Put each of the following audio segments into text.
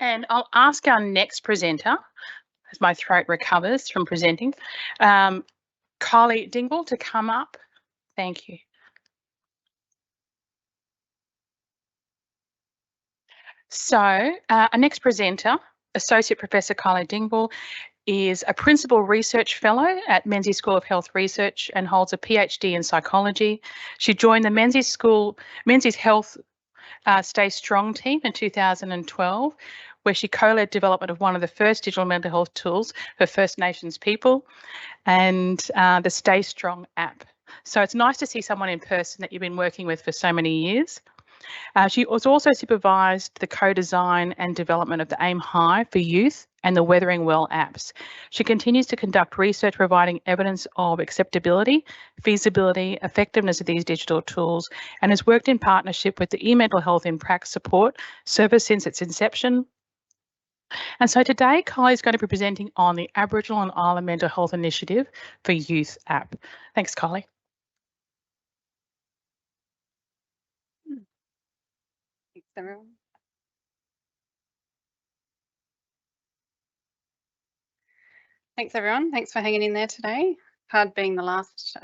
And I'll ask our next presenter, as my throat recovers from presenting, Kylie Dingwall to come up. Thank you. So our next presenter, Associate Professor Kylie Dingwall, is a Principal Research Fellow at Menzies School of Health Research and holds a PhD in psychology. She joined the Menzies Health Stay Strong team in 2012, where she co-led development of one of the first digital mental health tools for First Nations people and the Stay Strong app. So it's nice to see someone in person that you've been working with for so many years. She was also supervised the co-design and development of the AIMhi for youth and the Weathering Well apps. She continues to conduct research providing evidence of acceptability, feasibility, effectiveness of these digital tools, and has worked in partnership with the e-mental health in Prac support service since its inception. And so today, Kylie is going to be presenting on the Aboriginal and Island Mental Health Initiative for Youth app. Thanks, Kylie. Thanks, everyone. Thanks, everyone. Thanks for hanging in there today. Hard being the last,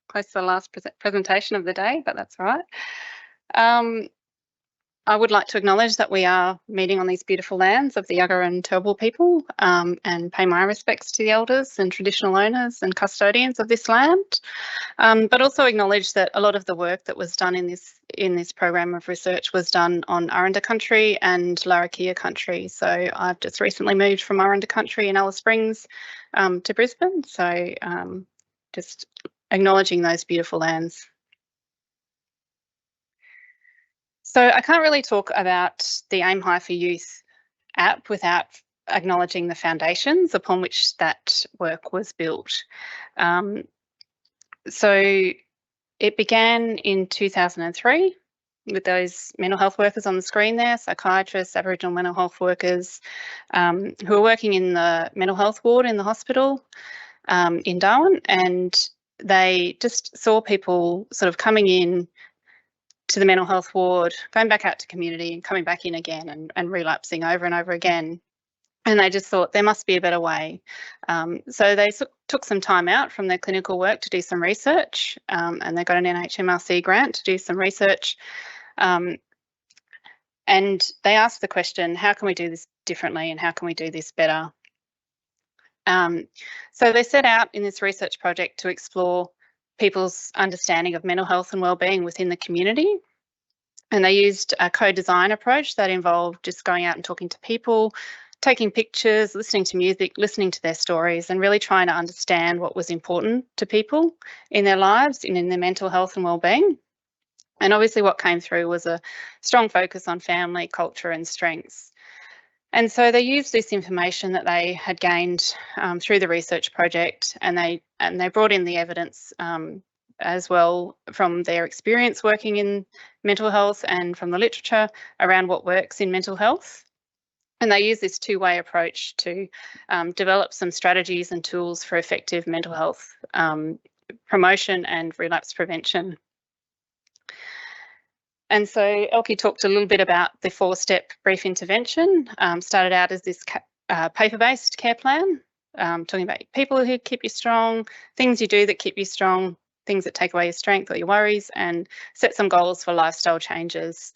close to the last presentation of the day, but that's all right. I would like to acknowledge that we are meeting on these beautiful lands of the Yagara and Turrbal people and pay my respects to the elders and traditional owners and custodians of this land, but also acknowledge that a lot of the work that was done in this program of research was done on Aranda country and Larrakia country. So I've just recently moved from Aranda country in Alice Springs to Brisbane. So just acknowledging those beautiful lands. So I can't really talk about the AIMhi for Youth app without acknowledging the foundations upon which that work was built. So it began in 2003 with those mental health workers on the screen there, psychiatrists, Aboriginal mental health workers who were working in the mental health ward in the hospital in Darwin, and they just saw people sort of coming in to the mental health ward, going back out to community and coming back in again and relapsing over and over again. And they just thought there must be a better way. So they took some time out from their clinical work to do some research, and they got an NHMRC grant to do some research. And they asked the question, how can we do this differently and how can we do this better? So they set out in this research project to explore people's understanding of mental health and wellbeing within the community. And they used a co-design approach that involved just going out and talking to people, taking pictures, listening to music, listening to their stories, and really trying to understand what was important to people in their lives and in their mental health and wellbeing. And obviously what came through was a strong focus on family, culture and strengths. And so they used this information that they had gained through the research project, and they brought in the evidence as well from their experience working in mental health and from the literature around what works in mental health. And they use this two-way approach to develop some strategies and tools for effective mental health promotion and relapse prevention. And so Elke talked a little bit about the 4-step brief intervention. Started out as this paper-based care plan, talking about people who keep you strong, things you do that keep you strong, things that take away your strength or your worries, and set some goals for lifestyle changes.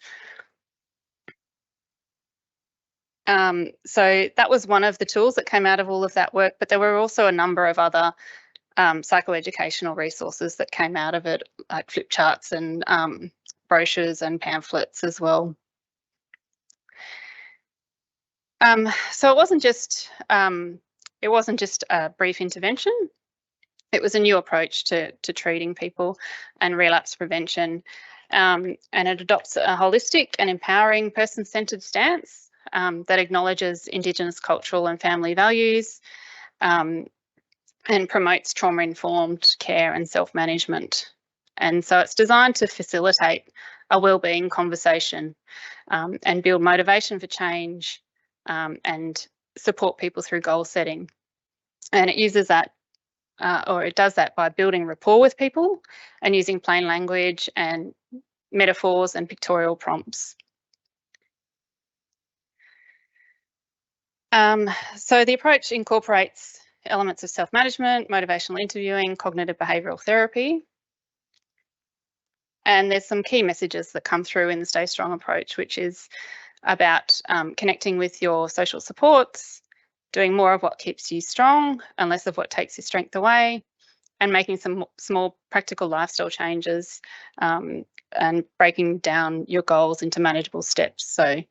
So that was one of the tools that came out of all of that work, but there were also a number of other psychoeducational resources that came out of it, like flip charts and brochures and pamphlets as well. So it wasn't just a brief intervention. It was a new approach to treating people and relapse prevention, and it adopts a holistic and empowering person-centred stance that acknowledges Indigenous cultural and family values and promotes trauma-informed care and self-management. And so it's designed to facilitate a wellbeing conversation and build motivation for change and support people through goal setting. And it uses that, or it does that by building rapport with people and using plain language and metaphors and pictorial prompts. So the approach incorporates elements of self-management, motivational interviewing, cognitive behavioural therapy. And there's some key messages that come through in the Stay Strong approach, which is about connecting with your social supports, doing more of what keeps you strong and less of what takes your strength away, and making some small practical lifestyle changes and breaking down your goals into manageable steps. So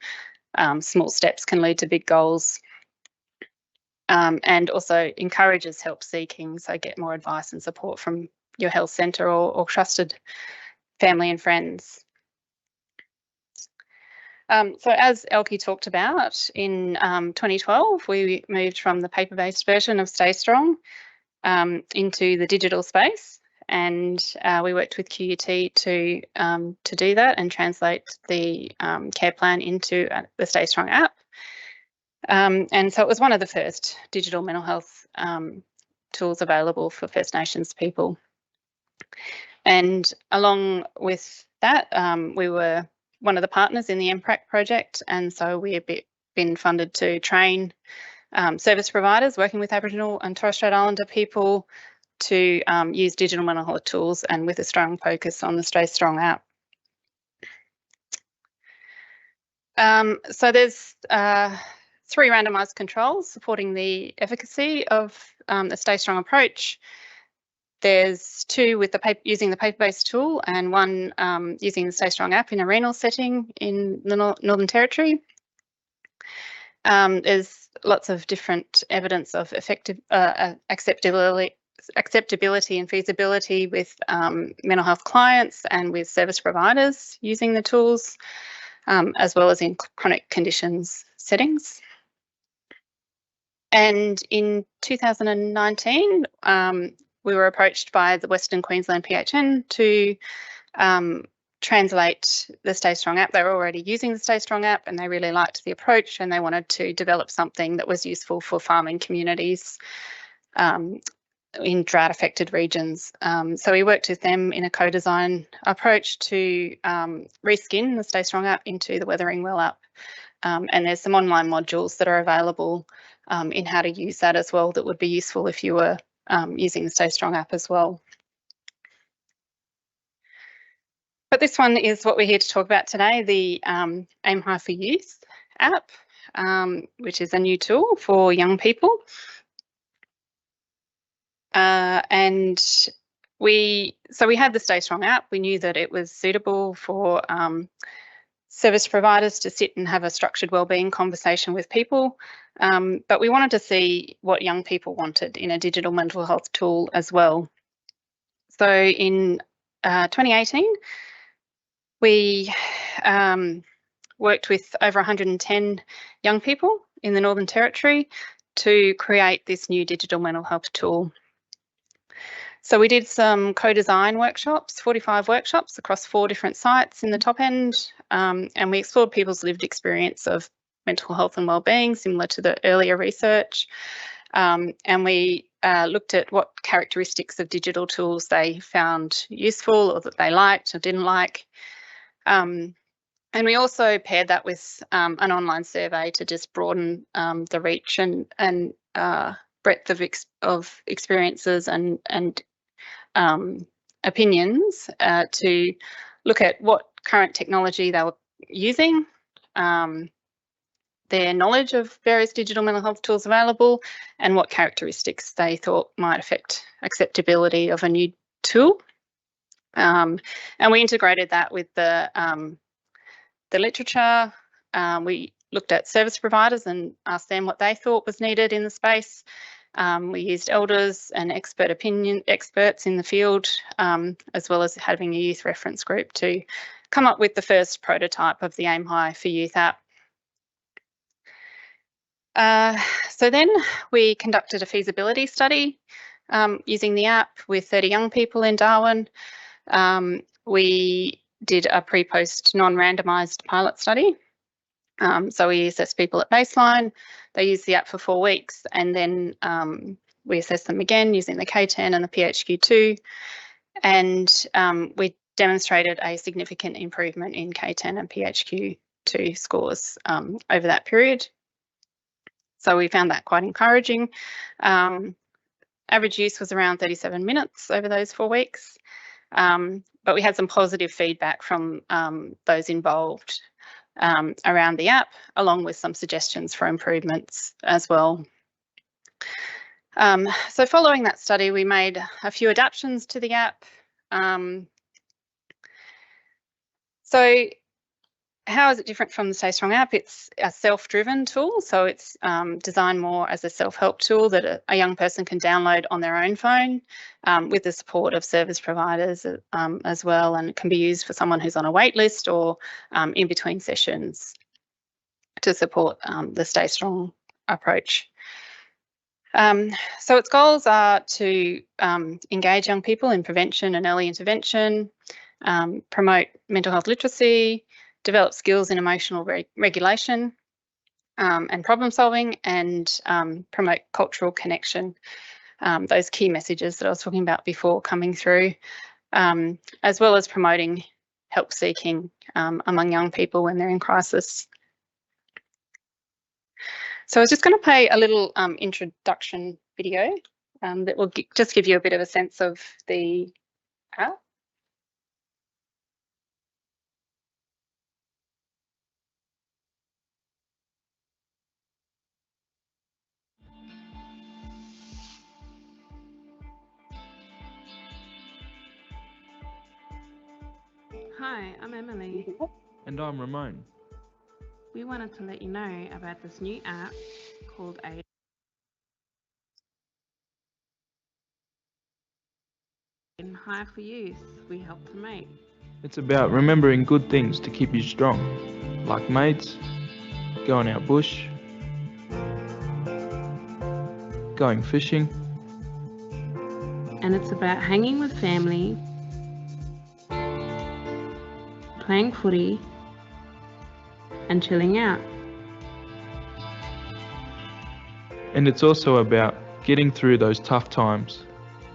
small steps can lead to big goals. And also encourages help seeking, so get more advice and support from your health centre or trusted family and friends. So as Elke talked about, in 2012, we moved from the paper-based version of Stay Strong into the digital space, and we worked with QUT to do that and translate the care plan into the Stay Strong app. And so it was one of the first digital mental health tools available for First Nations people. And along with that, we were one of the partners in the AIMhi project, and so we have been funded to train service providers working with Aboriginal and Torres Strait Islander people to use digital mental health tools, and with a strong focus on the Stay Strong app. So there's 3 randomised controls supporting the efficacy of the Stay Strong approach. There's 2 with using the paper-based tool, and 1 using the Stay Strong app in a renal setting in the Northern Territory. There's lots of different evidence of effective acceptability and feasibility with mental health clients and with service providers using the tools, as well as in chronic conditions settings. And in 2019, we were approached by the Western Queensland PHN to translate the Stay Strong app. They were already using the Stay Strong app and they really liked the approach, and they wanted to develop something that was useful for farming communities in drought-affected regions. So we worked with them in a co-design approach to reskin the Stay Strong app into the Weathering Well app. And there's some online modules that are available in how to use that as well that would be useful if you were using the Stay Strong app as well. But this one is what we're here to talk about today, the AIMhi for Youth app, which is a new tool for young people. And we had the Stay Strong app. We knew that it was suitable for service providers to sit and have a structured wellbeing conversation with people, but we wanted to see what young people wanted in a digital mental health tool as well. So in 2018, we worked with over 110 young people in the Northern Territory to create this new digital mental health tool. So we did some co-design workshops, 45 workshops across 4 different sites in the top end, and we explored people's lived experience of mental health and wellbeing, similar to the earlier research. And we looked at what characteristics of digital tools they found useful or that they liked or didn't like. And we also paired that with an online survey to just broaden the reach and breadth of experiences and opinions to look at what current technology they were using, their knowledge of various digital mental health tools available, and what characteristics they thought might affect acceptability of a new tool. And we integrated that with the literature. We looked at service providers and asked them what they thought was needed in the space. We used elders and experts in the field, as well as having a youth reference group to come up with the first prototype of the AIMhi for Youth app. So then we conducted a feasibility study using the app with 30 young people in Darwin. We did a pre-post non-randomised pilot study. So we assessed people at baseline. They used the app for 4 weeks, and then we assessed them again using the K10 and the PHQ-2, and we demonstrated a significant improvement in K10 and PHQ-2 scores over that period. So we found that quite encouraging. Average use was around 37 minutes over those 4 weeks. But we had some positive feedback from those involved around the app, along with some suggestions for improvements as well. So following that study, we made a few adaptations to the app. So how is it different from the Stay Strong app? It's a self-driven tool, so it's designed more as a self-help tool that a young person can download on their own phone with the support of service providers as well, and it can be used for someone who's on a wait list or in between sessions to support the Stay Strong approach. So its goals are to engage young people in prevention and early intervention, promote mental health literacy, develop skills in emotional regulation and problem solving, and promote cultural connection. Those key messages that I was talking about before coming through, as well as promoting help seeking among young people when they're in crisis. So I was just going to play a little introduction video that will just give you a bit of a sense of the app. Hi, I'm Emily. And I'm Ramon. We wanted to let you know about this new app called AIMhi for Youth we help promote. It's about remembering good things to keep you strong, like mates, going out bush, going fishing. And it's about hanging with family, playing footy, and chilling out. And it's also about getting through those tough times.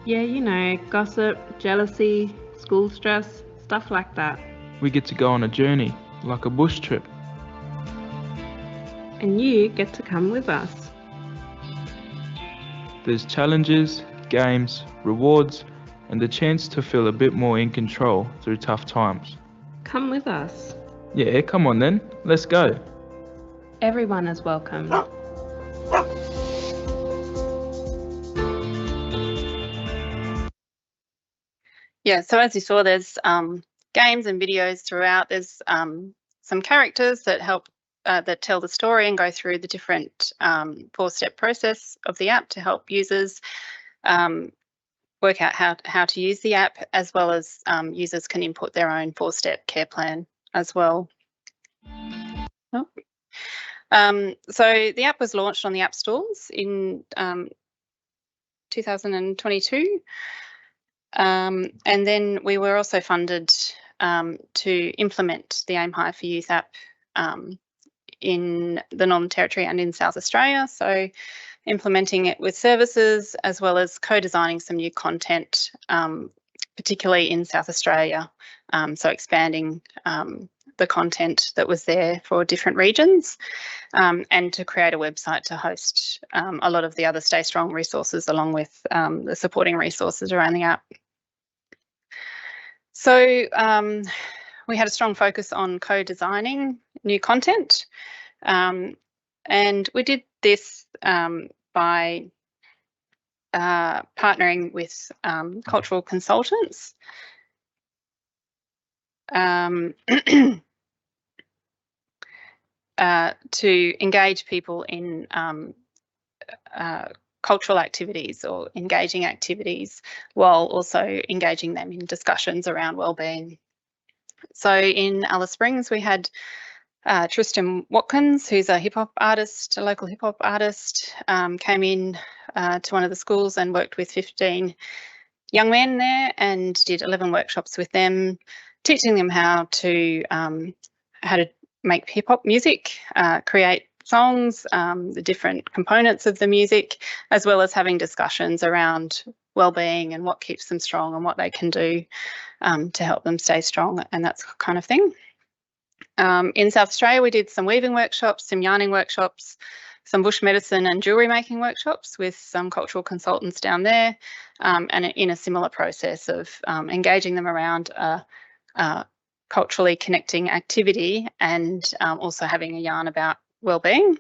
Yeah, you know, gossip, jealousy, school stress, stuff like that. We get to go on a journey, like a bush trip. And you get to come with us. There's challenges, games, rewards, and the chance to feel a bit more in control through tough times. Come with us. Yeah, come on then, let's go. Everyone is welcome. Yeah, so as you saw, there's games and videos throughout. There's some characters that help that tell the story and go through the different 4-step process of the app to help users work out how to use the app, as well as users can input their own 4-step care plan as well. Oh. So the app was launched on the app stores in 2022. And then we were also funded to implement the AIMhi for Youth app in the Northern Territory and in South Australia. So implementing it with services, as well as co-designing some new content, particularly in South Australia. So expanding the content that was there for different regions, and to create a website to host a lot of the other Stay Strong resources, along with the supporting resources around the app. So we had a strong focus on co-designing new content, and we did this by partnering with cultural consultants to engage people in cultural activities or engaging activities, while also engaging them in discussions around wellbeing. So in Alice Springs, we had Tristan Watkins, who's a hip-hop artist, a local hip-hop artist, came in to one of the schools and worked with 15 young men there and did 11 workshops with them, teaching them how to make hip-hop music, create songs, the different components of the music, as well as having discussions around wellbeing and what keeps them strong and what they can do to help them stay strong and that kind of thing. In South Australia, we did some weaving workshops, some yarning workshops, some bush medicine and jewellery making workshops with some cultural consultants down there, and in a similar process of engaging them around a culturally connecting activity and also having a yarn about wellbeing.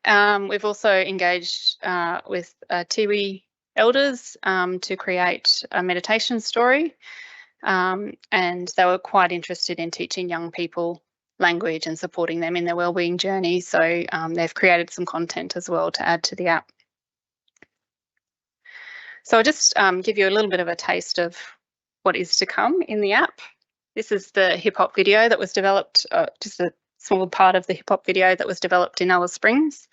We've also engaged with Tiwi elders to create a meditation story, and they were quite interested in teaching young people language and supporting them in their wellbeing journey. So they've created some content as well to add to the app. So I'll just give you a little bit of a taste of what is to come in the app. This is the hip hop video that was developed, just a small part of the hip hop video that was developed in Alice Springs.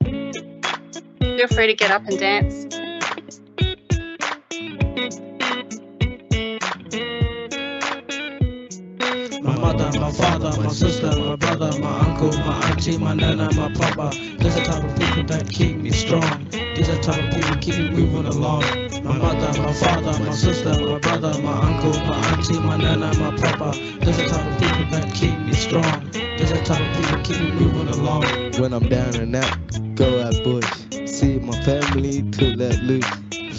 Feel free to get up and dance. My mother, my father, my sister, my brother, my uncle, my auntie, my nana, my papa. These are the type of people that keep me strong. These are the type of people that keep me moving along. My mother, my father, my sister, my brother, my uncle, my auntie, my nana, my papa. These are the type of people that keep me strong. These are the type of people that keep me moving along. When I'm down and out, go out bush. See my family to let loose.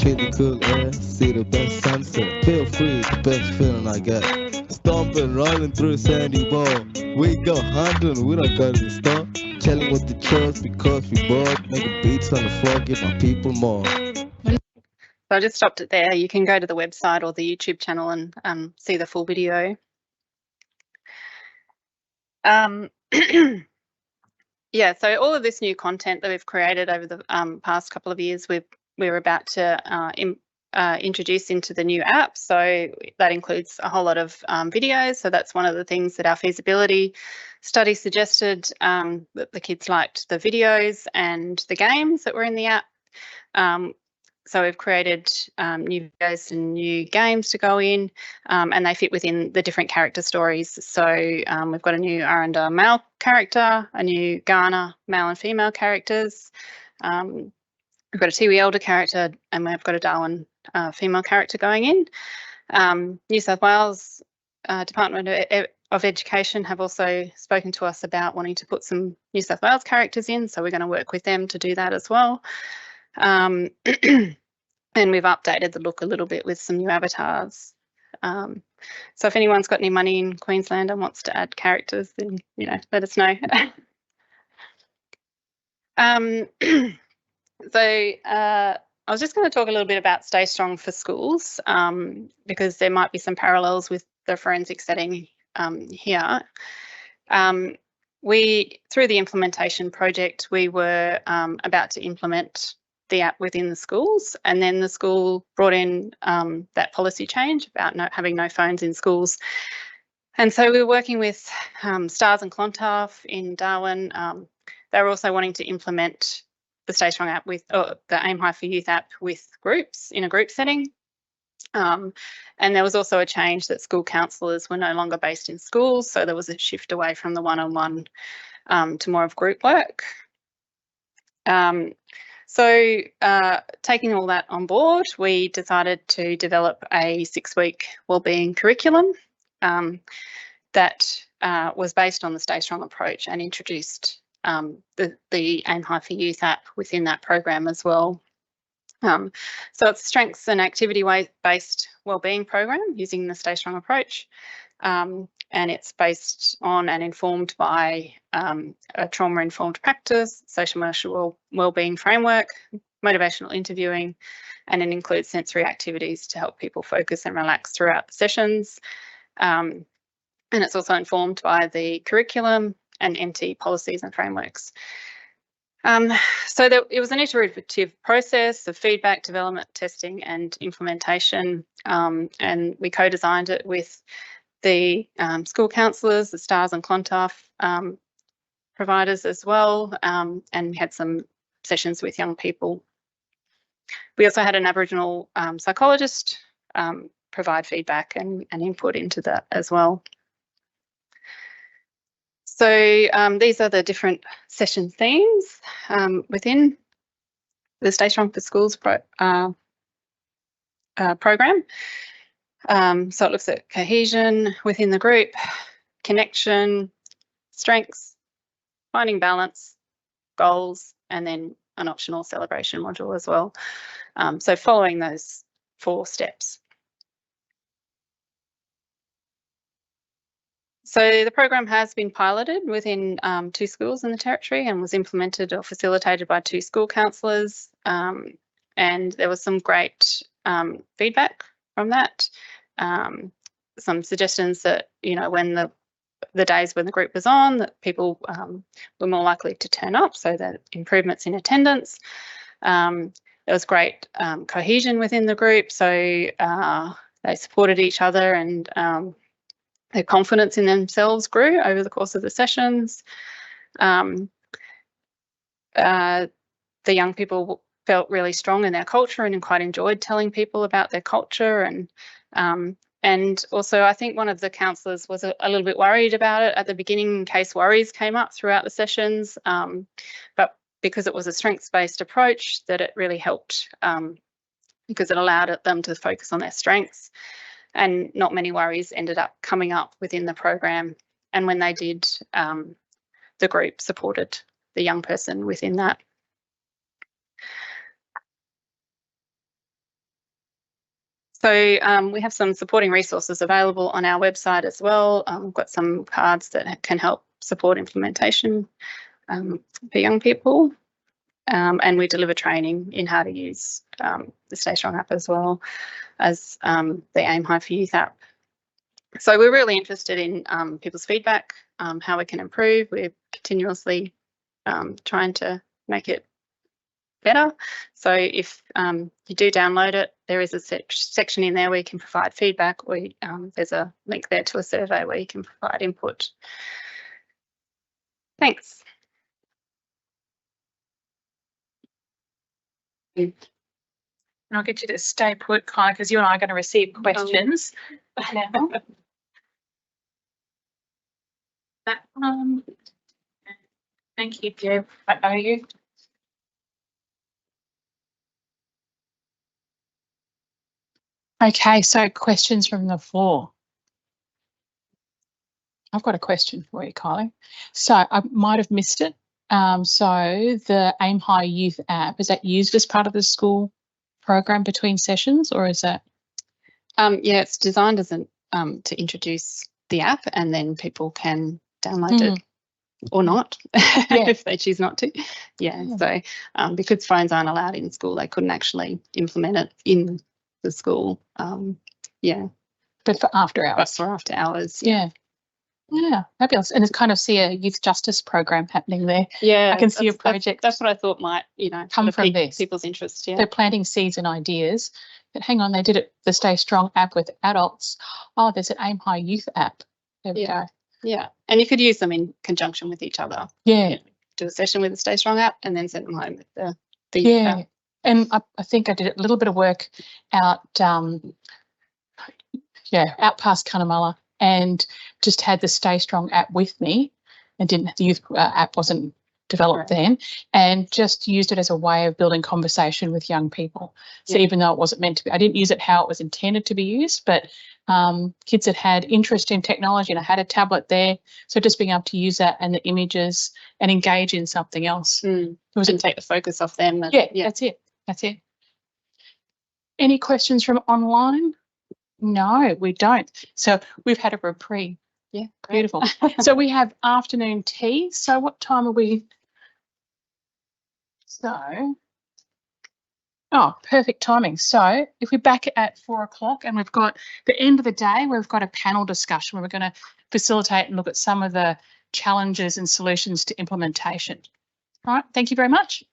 Feel the cool air, see the best sunset. Feel free, the best feeling I got. Stomping, running through sandy wall. We go hunting, we don't go to the store. Chilling with the church because we bored. Making beats on the floor, give my people more. So I just stopped it there. You can go to the website or the YouTube channel and see the full video. Yeah, so all of this new content that we've created over the past couple of years, we're about to introduce into the new app. So that includes a whole lot of videos. So that's one of the things that our feasibility study suggested, that the kids liked the videos and the games that were in the app. So we've created new videos and new games to go in, and they fit within the different character stories. So we've got a new Aranda male character, a new Ghana male and female characters. We've got a Tiwi elder character, and we've got a Darwin female character going in. New South Wales Department of Education have also spoken to us about wanting to put some New South Wales characters in, so we're going to work with them to do that as well. And we've updated the look a little bit with some new avatars. So if anyone's got any money in Queensland and wants to add characters, then let us know. So I was just going to talk a little bit about Stay Strong for Schools, because there might be some parallels with the forensic setting here. Through the implementation project, we were about to implement the app within the schools, and then the school brought in that policy change about having no phones in schools. And so we were working with Stars and Clontarf in Darwin. They were also wanting to implement the Stay Strong app with the AIMhi for Youth app with groups in a group setting. And there was also a change that school counsellors were no longer based in schools, so there was a shift away from the one-on-one to more of group work. So taking all that on board, we decided to develop a 6-week wellbeing curriculum that was based on the Stay Strong approach and introduced the AIMhi for Youth app within that program as well. So it's a strengths and activity-based wellbeing program using the Stay Strong approach, and it's based on and informed by a trauma-informed practice, social-emotional wellbeing framework, motivational interviewing, and it includes sensory activities to help people focus and relax throughout the sessions. And it's also informed by the curriculum and MT policies and frameworks. So it was an iterative process of feedback, development, testing and implementation, and we co-designed it with the school counsellors, the Stars and Clontarf providers as well, and we had some sessions with young people. We also had an Aboriginal psychologist provide feedback and input into that as well. So these are the different session themes within the Stay Strong for Schools program. So it looks at cohesion within the group, connection, strengths, finding balance, goals, and then an optional celebration module as well. So following those 4 steps. So the program has been piloted within 2 schools in the Territory and was implemented or facilitated by 2 school counsellors. And there was some great feedback from that. Some suggestions that, you know, when the days when the group was on, that people were more likely to turn up, so that improvements in attendance. There was great cohesion within the group, so they supported each other, and their confidence in themselves grew over the course of the sessions. The young people felt really strong in their culture and quite enjoyed telling people about their culture. And also, I think one of the counsellors was a little bit worried about it at the beginning in case worries came up throughout the sessions. But because it was a strengths-based approach, that it really helped because it allowed them to focus on their strengths. And not many worries ended up coming up within the program. And when they did, the group supported the young person within that. So we have some supporting resources available on our website as well. We've got some cards that can help support implementation for young people. And we deliver training in how to use the Stay Strong app as well as the AIMhi for Youth app. So we're really interested in people's feedback, how we can improve. We're continuously trying to make it better. So if you do download it, there is a section in there where you can provide feedback, or there's a link there to a survey where you can provide input. Thanks. And I'll get you to stay put, Kai, because you and I are going to receive questions now. Thank you, Deb. I owe you. Okay, so questions from the floor. I've got a question for you, Kylie. So I might have missed it. So the AIMhi Youth app, is that used as part of the school program between sessions, or is that? Yeah, it's designed as to introduce the app, and then people can download it or not if they choose not to. So because phones aren't allowed in school, they couldn't actually implement it in the school. But for after hours. But for after hours. Yeah, fabulous. And it's kind of see a youth justice program happening there. Yeah, I can see a project. That's what I thought might, come from this. People's interest. Yeah, they're planting seeds and ideas. But hang on, they did it, the Stay Strong app with adults. Oh, there's an AIMhi Youth app. There we go. Yeah, and you could use them in conjunction with each other. Yeah. Do a session with the Stay Strong app and then send them home with the youth app. And I think I did a little bit of work out, out past Cunnamulla, and just had the Stay Strong app with me, and the youth app wasn't developed then, and just used it as a way of building conversation with young people. So even though it wasn't meant to be, I didn't use it how it was intended to be used, but kids that had interest in technology, and I had a tablet there, so just being able to use that and the images and engage in something else. It wasn't take the focus off them. That's it. Any questions from online? No, we don't. So we've had a reprieve. Yeah, great. Beautiful. So we have afternoon tea. So what time are we? So, perfect timing. So if we're back at 4 o'clock and we've got the end of the day, we've got a panel discussion where we're going to facilitate and look at some of the challenges and solutions to implementation. All right. Thank you very much.